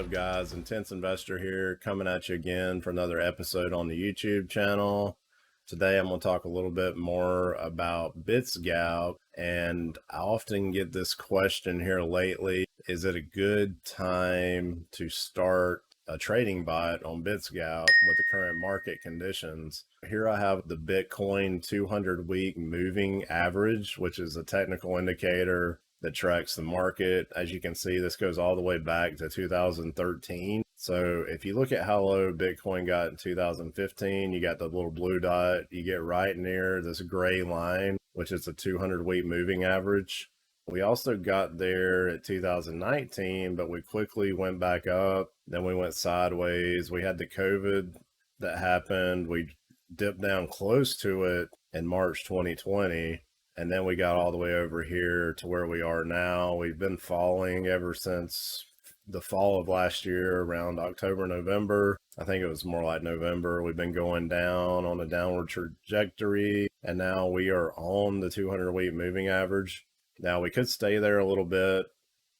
up, guys? Intense Investor here, coming at you again for another episode on the YouTube channel. Today I'm going to talk a little bit more about Bitsgap, and I often get this question here lately: is it a good time to start a trading bot on Bitsgap with the current market conditions? Here I have the Bitcoin 200-week moving average, which is a technical indicator that tracks the market. As you can see, this goes all the way back to 2013. So if you look at how low Bitcoin got in 2015, you got the little blue dot, you get right near this gray line, which is a 200-week moving average. We also got there at 2019, but we quickly went back up. Then we went sideways. We had the COVID that happened. We dipped down close to it in March 2020. And then we got all the way over here to where we are now. We've been falling ever since the fall of last year, around October, November. I think it was more like November. We've been going down on a downward trajectory, and now we are on the 200-week moving average. Now we could stay there a little bit,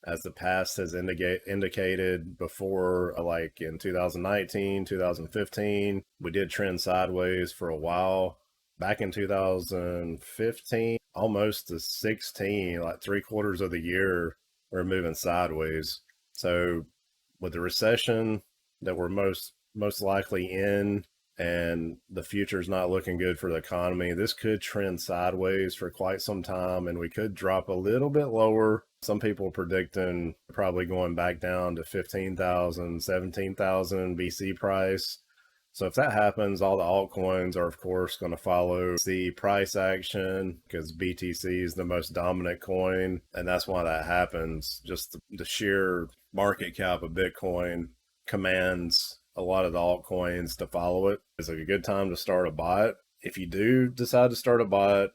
as the past has indicated before, like in 2019, 2015. We did trend sideways for a while. Back in 2015, almost to 16, like 3/4 of the year, we're moving sideways. So with the recession that we're most likely in, and the future's not looking good for the economy, this could trend sideways for quite some time, and we could drop a little bit lower. Some people are predicting probably going back down to 15,000, 17,000 BC price. So if that happens, all the altcoins are, of course, going to follow the price action, because BTC is the most dominant coin. And that's why that happens. Just the sheer market cap of Bitcoin commands a lot of the altcoins to follow it. It's a good time to start a bot. If you do decide to start a bot,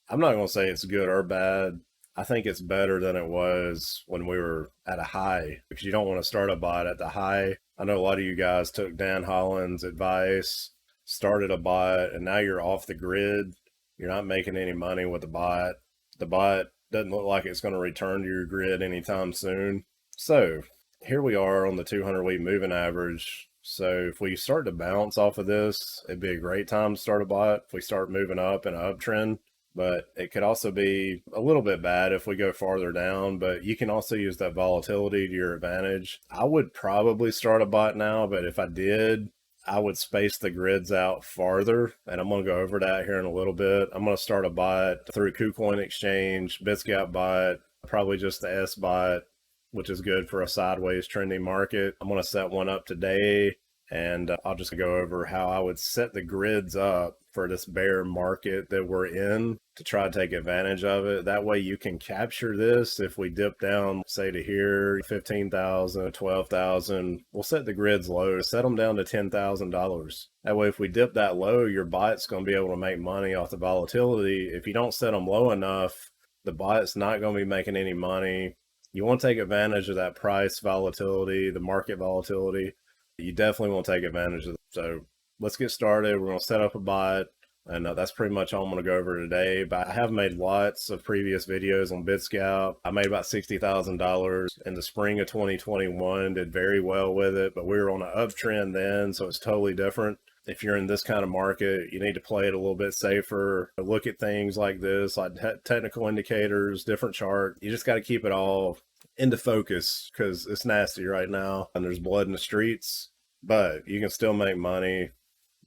I'm not going to say it's good or bad. I think it's better than it was when we were at a high, because you don't want to start a bot at the high. I know a lot of you guys took Dan Holland's advice, started a bot, and now you're off the grid. You're not making any money with the bot. The bot doesn't look like it's going to return to your grid anytime soon. So here we are on the 200-week moving average. So if we start to bounce off of this, it'd be a great time to start a bot if we start moving up in an uptrend. But it could also be a little bit bad if we go farther down, but you can also use that volatility to your advantage. I would probably start a bot now, but if I did, I would space the grids out farther, and I'm going to go over that here in a little bit. I'm going to start a bot through KUCOIN exchange, Bitsgap bot, probably just the S bot, which is good for a sideways trending market. I'm going to set one up today, and I'll just go over how I would set the grids up for this bear market that we're in to try to take advantage of it. That way you can capture this. If we dip down, say to here, 15,000, 12,000, we'll set the grids low, set them down to $10,000. That way, if we dip that low, your bot's going to be able to make money off the volatility. If you don't set them low enough, the bot's not going to be making any money. You want to take advantage of that price volatility, the market volatility. You definitely want to take advantage of it. So let's get started. We're going to set up a bot, and that's pretty much all I'm going to go over today. But I have made lots of previous videos on Bitsgap. I made about $60,000 in the spring of 2021, did very well with it, but we were on an uptrend then, so it's totally different. If you're in this kind of market, you need to play it a little bit safer. Look at things like this, like technical indicators, different chart. You just got to keep it all into focus, because it's nasty right now and there's blood in the streets, but you can still make money.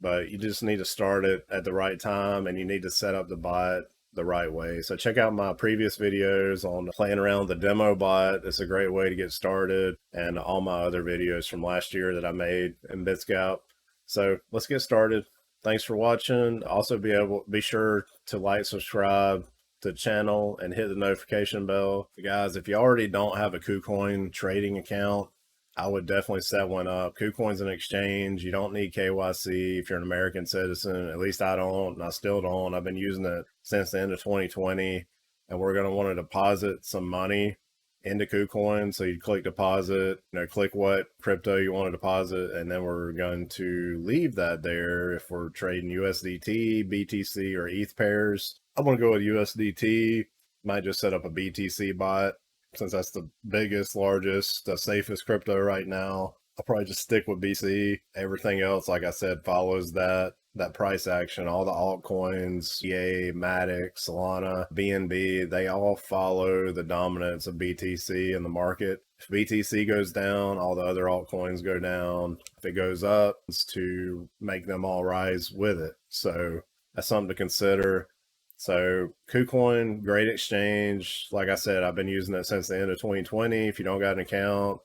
But you just need to start it at the right time, and you need to set up the bot the right way. So check out my previous videos on playing around with the demo bot. It's a great way to get started, and all my other videos from last year that I made in Bitsgap. So let's get started. Thanks for watching. Also be sure to like, subscribe to the channel, and hit the notification bell. Guys, if you already don't have a KUCOIN trading account, I would definitely set one up. KUCOIN's an exchange. You don't need KYC if you're an American citizen. At least I don't, and I still don't. I've been using it since the end of 2020, and we're going to want to deposit some money into KUCOIN. So you click deposit, click what crypto you want to deposit, and then we're going to leave that there if we're trading USDT, BTC, or ETH pairs. I'm going to go with USDT. Might just set up a BTC bot, since that's the biggest, largest, safest crypto right now. I'll probably just stick with BC. Everything else, like I said, follows that price action. All the altcoins, EA, Matic, Solana, BNB, they all follow the dominance of BTC in the market. If BTC goes down, all the other altcoins go down. If it goes up, it's to make them all rise with it. So that's something to consider. So KUCOIN, great exchange. Like I said, I've been using it since the end of 2020. If you don't got an account,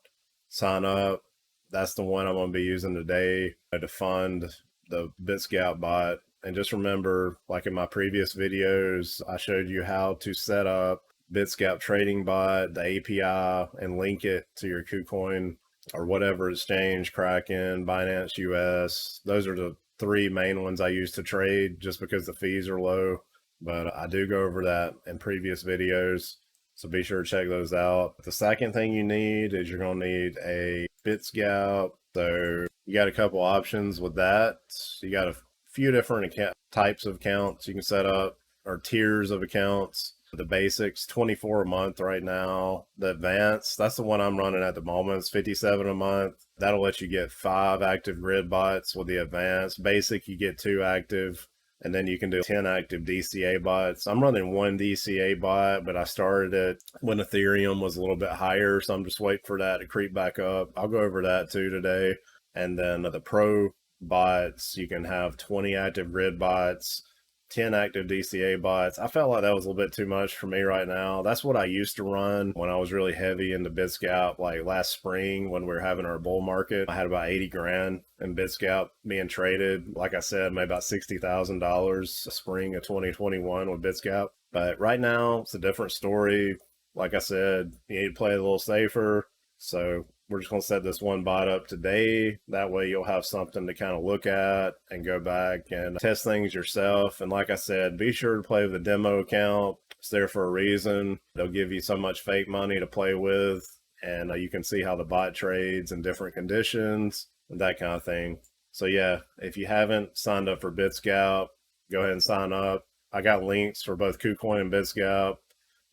sign up. That's the one I'm going to be using today to fund the Bitsgap bot. And just remember, like in my previous videos, I showed you how to set up Bitsgap trading bot, the API, and link it to your KUCOIN or whatever exchange, KRAKEN, BINANCE US. Those are the three main ones I use to trade just because the fees are low. But I do go over that in previous videos, so be sure to check those out. The second thing you need is you're going to need a Bitsgap. So you got a couple options with that. You got a few different types of accounts you can set up, or tiers of accounts. The basics, 24 a month right now. The advanced, that's the one I'm running at the moment. It's 57 a month. That'll let you get 5 active grid bots with the advanced. Basic, you get 2 active. And then you can do 10 active DCA bots. I'm running 1 DCA bot, but I started it when Ethereum was a little bit higher. So I'm just waiting for that to creep back up. I'll go over that too today. And then the pro bots, you can have 20 active grid bots, 10 active DCA bots. I felt like that was a little bit too much for me right now. That's what I used to run when I was really heavy into Bitsgap, like last spring when we were having our bull market. I had about 80 grand in Bitsgap being traded. Like I said, made about $60,000 spring of 2021 with Bitsgap. But right now, it's a different story. Like I said, you need to play a little safer. So we're just going to set this one bot up today. That way you'll have something to kind of look at and go back and test things yourself. And like I said, be sure to play with the demo account. It's there for a reason. They'll give you so much fake money to play with, and you can see how the bot trades in different conditions and that kind of thing. So yeah, if you haven't signed up for Bitsgap, go ahead and sign up. I got links for both KUCOIN and Bitsgap.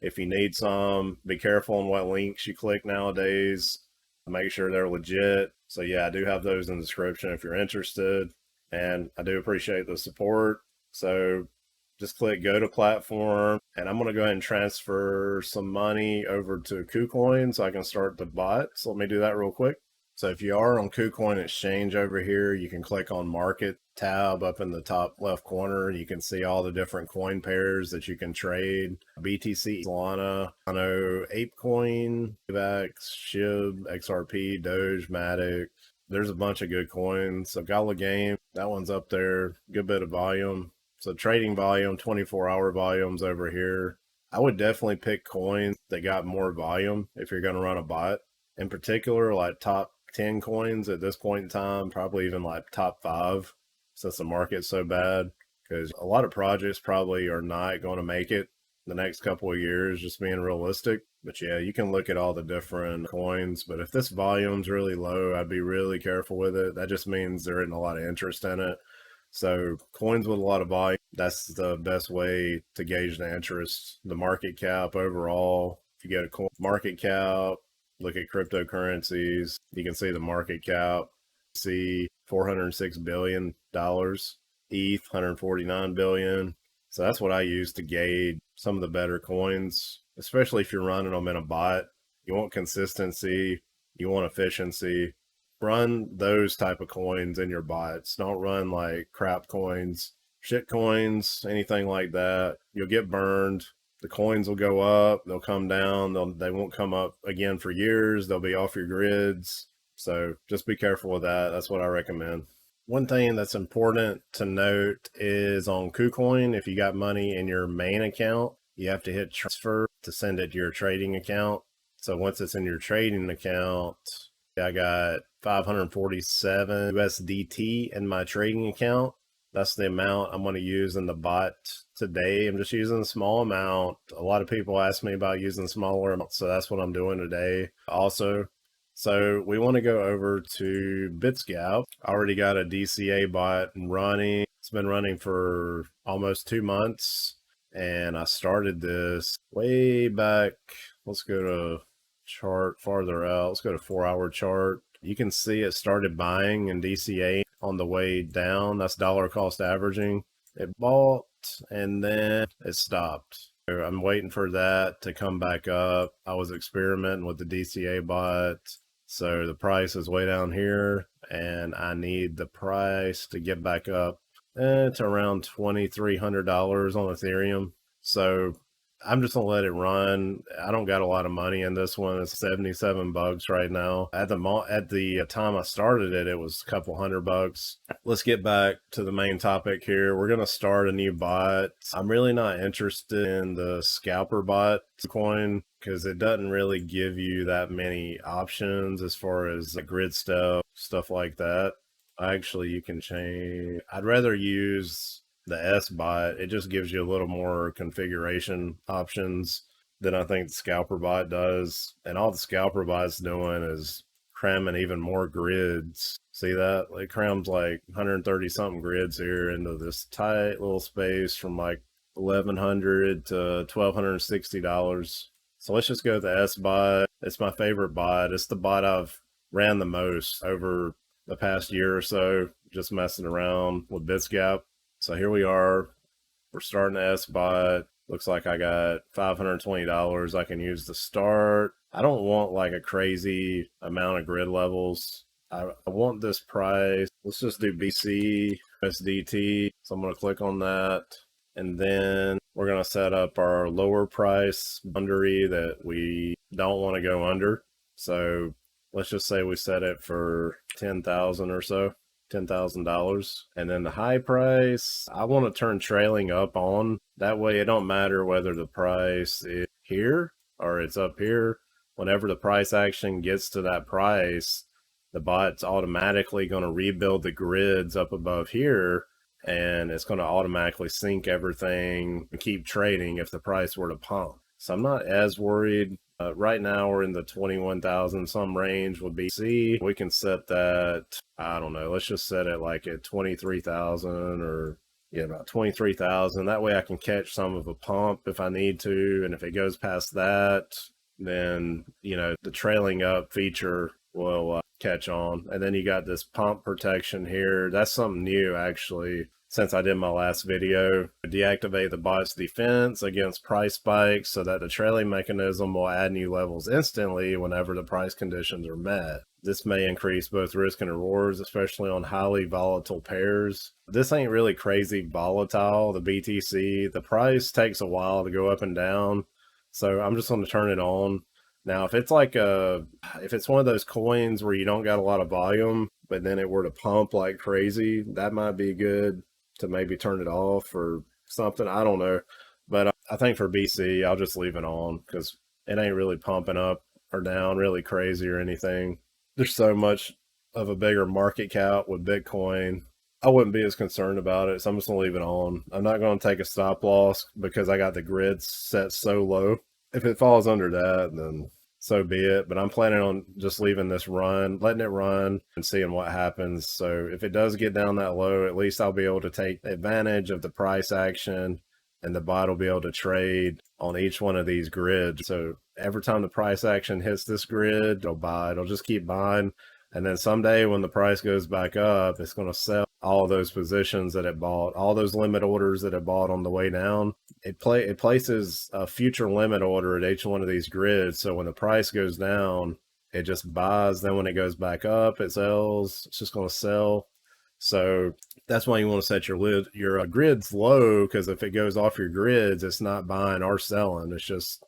If you need some, be careful on what links you click nowadays. Make sure they're legit. So yeah, I do have those in the description if you're interested, and I do appreciate the support. So just click go to platform, and I'm going to go ahead and transfer some money over to KUCOIN so I can start the bot. So let me do that real quick. So if you are on KUCOIN exchange over here, you can click on market tab up in the top left corner. You can see all the different coin pairs that you can trade. BTC, Solana, Nano, ApeCoin, AVAX, SHIB, XRP, Doge, Matic. There's a bunch of good coins. So Gala Game, that one's up there. Good bit of volume. So trading volume, 24-hour volumes over here. I would definitely pick coins that got more volume if you're going to run a bot. In particular, like top 10 coins at this point in time, probably even like top 5, since the market's so bad, because a lot of projects probably are not going to make it the next couple of years, just being realistic. But yeah, you can look at all the different coins, but if this volume's really low, I'd be really careful with it. That just means there isn't a lot of interest in it. So coins with a lot of volume, that's the best way to gauge the interest. The market cap overall, if you get a coin market cap, look at cryptocurrencies, you can see the market cap, see $406 billion, ETH, 149 billion. So that's what I use to gauge some of the better coins, especially if you're running them in a bot. You want consistency, you want efficiency. Run those type of coins in your bots. Don't run like crap coins, shit coins, anything like that. You'll get burned. The coins will go up, they'll come down, they won't come up again for years. They'll be off your grids. So just be careful with that. That's what I recommend. One thing that's important to note is on KUCOIN, if you got money in your main account, you have to hit transfer to send it to your trading account. So once it's in your trading account, I got 547 USDT in my trading account. That's the amount I'm going to use in the bot today. I'm just using a small amount. A lot of people ask me about using smaller amounts, so that's what I'm doing today also. So we want to go over to Bitsgap. I already got a DCA bot running. It's been running for almost 2 months, and I started this way back. Let's go to chart farther out. Let's go to 4-hour chart. You can see it started buying in DCA on the way down. That's dollar cost averaging. It bought and then it stopped. I'm waiting for that to come back up. I was experimenting with the DCA bot. So the price is way down here and I need the price to get back up to around $2,300 on Ethereum. So I'm just gonna let it run. I don't got a lot of money in this one. It's 77 bucks right now. At the time I started it, it was a couple $100. Let's get back to the main topic here. We're gonna start a new bot. I'm really not interested in the scalper bot coin because it doesn't really give you that many options as far as the grid stuff like that. Actually, you can change. I'd rather use the S bot. It just gives you a little more configuration options than I think the scalper bot does. And all the scalper bot's doing is cramming even more grids. See that? It crams like 130 something grids here into this tight little space from like $1,100 to $1,260. So let's just go with the S bot. It's my favorite bot. It's the bot I've ran the most over the past year or so, just messing around with Bitsgap. So here we are. We're starting the S bot. Looks like I got $520 I can use to start. I don't want like a crazy amount of grid levels. I want this price. Let's just do BC USDT. So I'm going to click on that. And then we're going to set up our lower price boundary that we don't want to go under. So let's just say we set it for 10,000 or so, $10,000. And then the high price, I want to turn trailing up on. That way it don't matter whether the price is here or it's up here. Whenever the price action gets to that price, the bot's automatically going to rebuild the grids up above here, and it's going to automatically sync everything and keep trading if the price were to pump. So I'm not as worried. Right now we're in the 21,000 some range with BC. We can set that, I don't know, let's just set it like at 23,000 or yeah, about 23,000. That way I can catch some of a pump if I need to. And if it goes past that, then, you know, the trailing up feature will catch on. And then you got this pump protection here. That's something new actually. Since I did my last video, deactivate the bot's defense against price spikes so that the trailing mechanism will add new levels instantly whenever the price conditions are met. This may increase both risk and rewards, especially on highly volatile pairs. This ain't really crazy volatile, the BTC. The price takes a while to go up and down, so I'm just going to turn it on. Now, if it's like if it's one of those coins where you don't got a lot of volume, but then it were to pump like crazy, that might be good to maybe turn it off or something. I don't know. But I think for BC, I'll just leave it on because it ain't really pumping up or down really crazy or anything. There's so much of a bigger market cap with Bitcoin. I wouldn't be as concerned about it. So I'm just going to leave it on. I'm not going to take a stop loss because I got the grid set so low. If it falls under that, then so be it. But I'm planning on just leaving this run, letting it run and seeing what happens. So if it does get down that low, at least I'll be able to take advantage of the price action and the bot will be able to trade on each one of these grids. So every time the price action hits this grid, it'll buy, it'll just keep buying. And then someday when the price goes back up, it's going to sell all those positions that it bought, all those limit orders that it bought on the way down. It places a future limit order at each one of these grids. So when the price goes down, it just buys. Then when it goes back up, it sells. It's just going to sell. So that's why you want to set your grids low, because if it goes off your grids, it's not buying or selling. It's just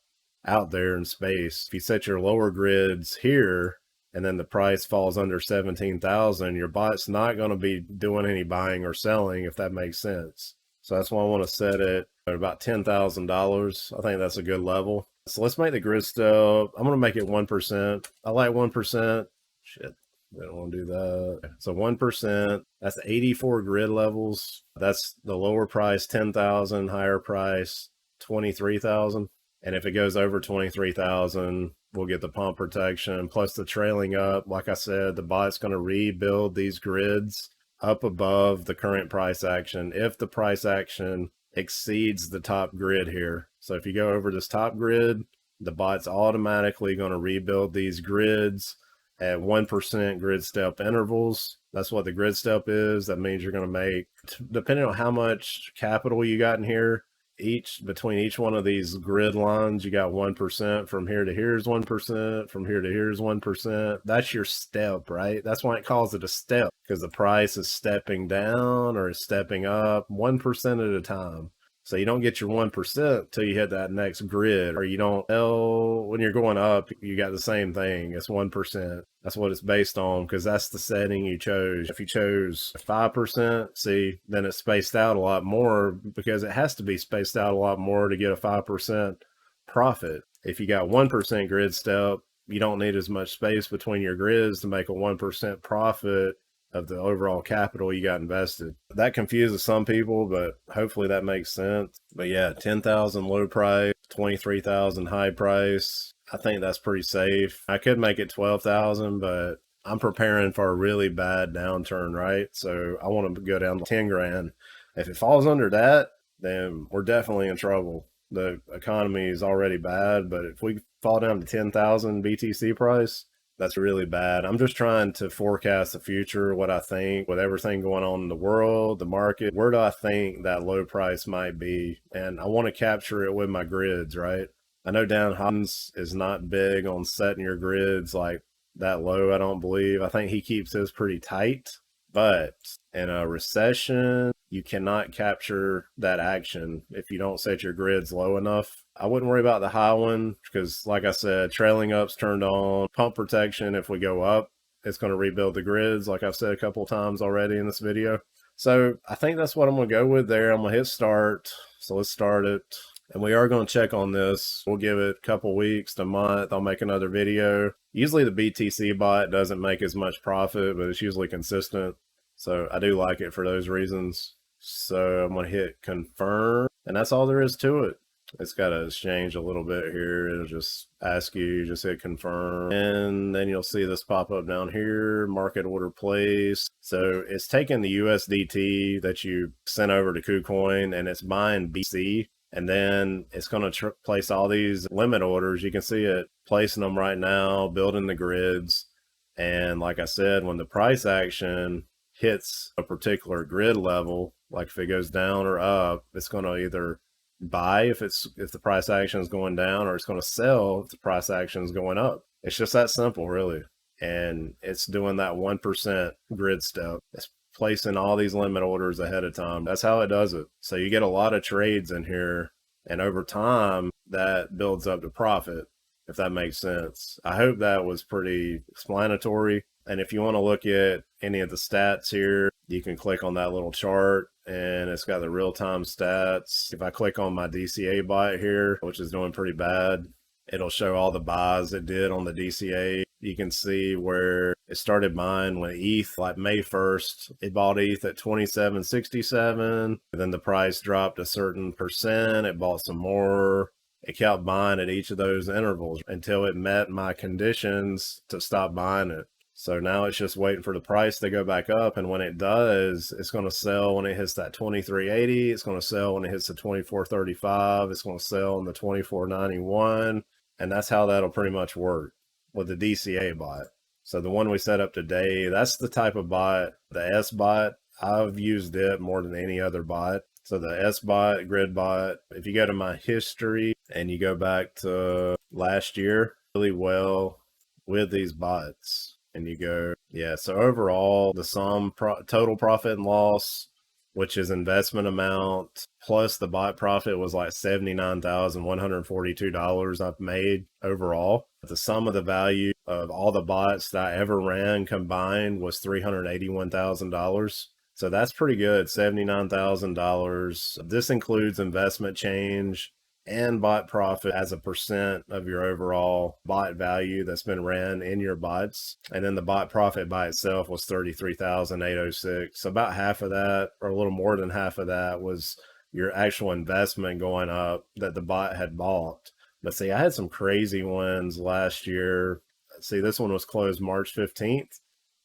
out there in space. If you set your lower grids here, and then the price falls under 17,000, your bot's not going to be doing any buying or selling, if that makes sense. So that's why I want to set it at about $10,000. I think that's a good level. So let's make the grid still. I'm going to make it 1%. I like 1%. Shit, I don't want to do that. So 1%, that's 84 grid levels. That's the lower price, 10,000, higher price, 23,000. And if it goes over 23,000, we'll get the pump protection plus the trailing up. Like I said, the bot's going to rebuild these grids up above the current price action if the price action exceeds the top grid here. So if you go over this top grid, the bot's automatically going to rebuild these grids at 1% grid step intervals. That's what the grid step is. That means you're going to make, depending on how much capital you got in here, between each one of these grid lines, you got 1%. From here to here's 1%. From here to here's 1%. That's your step, right? That's why it calls it a step, because the price is stepping down or is stepping up 1% at a time. So you don't get your 1% till you hit that next grid, or you don't tell when you're going up, you got the same thing. It's 1%. That's what it's based on, because that's the setting you chose. If you chose 5%, see, then it's spaced out a lot more, because it has to be spaced out a lot more to get a 5% profit. If you got 1% grid step, you don't need as much space between your grids to make a 1% profit of the overall capital you got invested. That confuses some people, but hopefully that makes sense. But yeah, 10,000 low price, 23,000 high price. I think that's pretty safe. I could make it 12,000, but I'm preparing for a really bad downturn, right? So I want to go down to 10 grand. If it falls under that, then we're definitely in trouble. The economy is already bad, but if we fall down to 10,000 BTC price, that's really bad. I'm just trying to forecast the future, what I think with everything going on in the world, the market. Where do I think that low price might be? And I want to capture it with my grids, right? I know Dan Hobbins is not big on setting your grids like that low, I don't believe. I think he keeps his pretty tight. But in a recession, you cannot capture that action if you don't set your grids low enough. I wouldn't worry about the high one, because like I said, trailing up's turned on. Pump protection, if we go up, it's going to rebuild the grids, like I've said a couple times already in this video. So I think that's what I'm going to go with there. I'm going to hit start. So let's start it. And we are going to check on this. We'll give it a couple weeks to a month. I'll make another video. Usually the BTC bot doesn't make as much profit, but it's usually consistent. So I do like it for those reasons. So I'm going to hit confirm, and that's all there is to it. It's got to change a little bit here. It'll just ask you, just hit confirm, and then you'll see this pop up down here, market order place. So it's taking the USDT that you sent over to KUCOIN, and it's buying BC. And then it's going to place all these limit orders. You can see it placing them right now, building the grids. And like I said, when the price action hits a particular grid level, like if it goes down or up, it's going to either buy if the price action is going down, or it's going to sell if the price action is going up. It's just that simple, really. And it's doing that 1% grid step. It's placing all these limit orders ahead of time. That's how it does it. So you get a lot of trades in here, and over time that builds up to profit, if that makes sense. I hope that was pretty explanatory. And if you want to look at any of the stats here, you can click on that little chart, and it's got the real-time stats. If I click on my DCA bot here, which is doing pretty bad, it'll show all the buys it did on the DCA. You can see where it started buying when ETH, like May 1st, it bought ETH at 27.67. Then the price dropped a certain percent. It bought some more. It kept buying at each of those intervals until it met my conditions to stop buying it. So now it's just waiting for the price to go back up. And when it does, it's going to sell when it hits that 23.80. It's going to sell when it hits the 24.35. It's going to sell in the 24.91. And that's how that'll pretty much work with the DCA bot. So the one we set up today, that's the type of bot, the S bot. I've used it more than any other bot. So the S bot, grid bot, if you go to my history and you go back to last year, really well with these bots. And you go, yeah, so overall, the total profit and loss, which is investment amount, plus the bot profit was like $79,142 I've made overall. The sum of the value of all the bots that I ever ran combined was $381,000. So that's pretty good, $79,000. This includes investment change and bot profit as a percent of your overall bot value that's been ran in your bots. And then the bot profit by itself was $33,806. So about half of that, or a little more than half of that, was your actual investment going up that the bot had bought. But see, I had some crazy ones last year. See, this one was closed March 15th.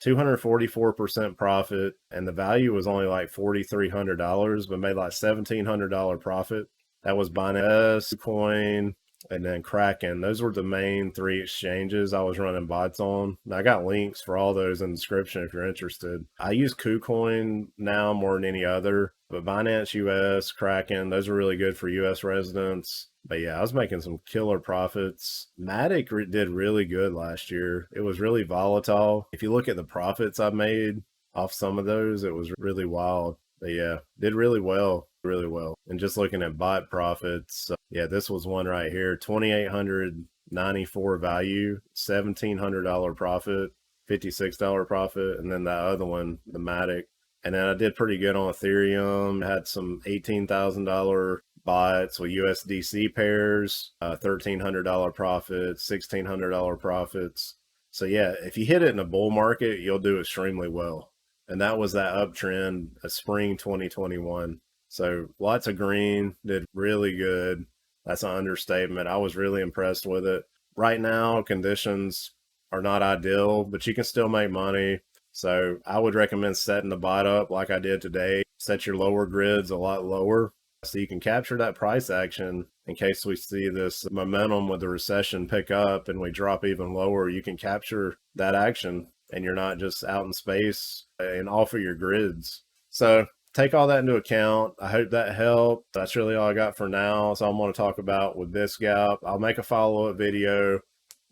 244% profit, and the value was only like $4,300, but made like $1,700 profit. That was BINANCE US, KUCOIN, and then KRAKEN. Those were the main 3 exchanges I was running bots on. I got links for all those in the description if you're interested. I use KUCOIN now more than any other, but BINANCE US, KRAKEN, those are really good for US residents. But yeah, I was making some killer profits. Matic did really good last year. It was really volatile. If you look at the profits I made off some of those, it was really wild. But yeah, did really well, really well. And just looking at bot profits, yeah, this was one right here, 2,894 value, $1,700 profit, $56 profit. And then that other one, the Matic. And then I did pretty good on Ethereum, had some $18,000 bots with USDC pairs, $1,300 profits, $1,600 profits. So yeah, if you hit it in a bull market, you'll do extremely well. And that was that uptrend of spring 2021. So lots of green, did really good. That's an understatement. I was really impressed with it. Right now, conditions are not ideal, but you can still make money. So I would recommend setting the bot up like I did today. Set your lower grids a lot lower so you can capture that price action in case we see this momentum with the recession pick up and we drop even lower. You can capture that action and you're not just out in space and off of your grids. So take all that into account. I hope that helped. That's really all I got for now. So I'm going to talk about with Bitsgap. I'll make a follow-up video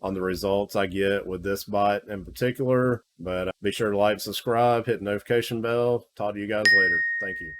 on the results I get with this bot in particular. But be sure to like, subscribe, hit the notification bell. Talk to you guys later. Thank you.